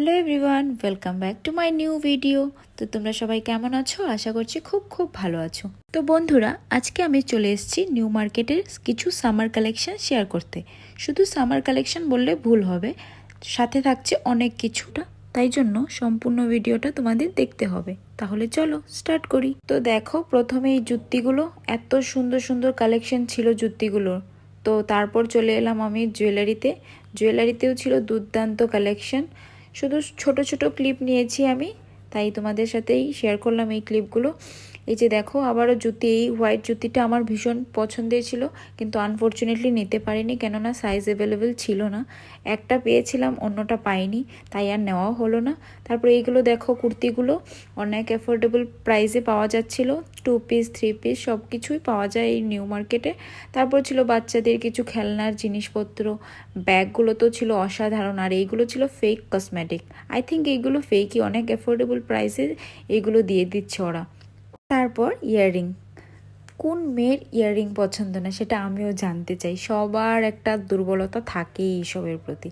Hello everyone, welcome back to my new video. তো তোমরা সবাই কেমন আছো? আশা করছি খুব খুব ভালো আছো। তো বন্ধুরা, আজকে আমি চলে এসেছি নিউ মার্কেটের কিছু সামার কালেকশন শেয়ার করতে। শুধু সামার কালেকশন বললে ভুল হবে, সাথে থাকছে অনেক কিছুটা, তাই জন্য সম্পূর্ণ ভিডিওটা তোমাদের দেখতে হবে। তাহলে চলো স্টার্ট করি। তো দেখো, প্রথমে এই জুতিগুলো, এত সুন্দর সুন্দর কালেকশন ছিল জুতিগুলোর। তো তারপর চলে এলাম আমি জুয়েলারিতেও ছিল দুর্দান্ত কালেকশন। শুধু ছোট ছোট ক্লিপ নিয়েছি আমি, তাই তোমাদের সাথেই শেয়ার করলাম এই ক্লিপগুলো। এই যে দেখো, আবারও জুতি, এই হোয়াইট জুতিটা আমার ভীষণ পছন্দের ছিল, কিন্তু আনফর্চুনেটলি নিতে পারিনি, কেননা সাইজ অ্যাভেলেবেল ছিল না। একটা পেয়েছিলাম, অন্যটা পাইনি, তাই আর নেওয়াও হলো না। তারপরে এইগুলো দেখো, কুর্তিগুলো অনেক অ্যাফোর্ডেবল প্রাইসে পাওয়া যাচ্ছিল। 2 পিস 3 পিস সব কিছুই পাওয়া যায় এই নিউ মার্কেটে। তারপর ছিল বাচ্চাদের কিছু খেলনার জিনিসপত্র, ব্যাগগুলো তো ছিল অসাধারণ, আর এইগুলো ছিল ফেক কসমেটিক। আই থিঙ্ক এইগুলো ফেকই, অনেক অ্যাফোর্ডেবল প্রাইসে এইগুলো দিয়ে দিচ্ছে ওরা। তারপর ইয়াররিং, কোন মেয়ের ইয়াররিং পছন্দ না, সেটা আমিও জানতে চাই। সবার একটা দুর্বলতা থাকেই এইসবের প্রতি।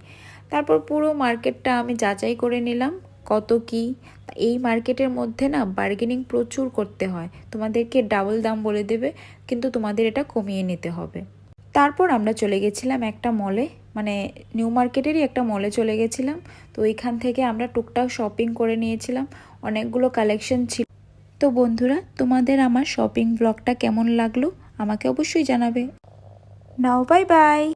তারপর পুরো মার্কেটটা আমি যাচাই করে নিলাম কত কি। এই মার্কেটের মধ্যে না বার্গেনিং প্রচুর করতে হয়, তোমাদেরকে ডাবল দাম বলে দেবে, কিন্তু তোমাদের এটা কমিয়ে নিতে হবে। তারপর আমরা চলে গেছিলাম একটা মলে, মানে নিউ মার্কেটেরই একটা মলে চলে গেছিলাম। তো ওইখান থেকে আমরা টুকটাক শপিং করে নিয়েছিলাম, অনেকগুলো কালেকশন ছিল। তো বন্ধুরা, তোমাদের আমার শপিং ব্লগটা কেমন লাগলো আমাকে অবশ্যই জানাবে। নাও বাই বাই।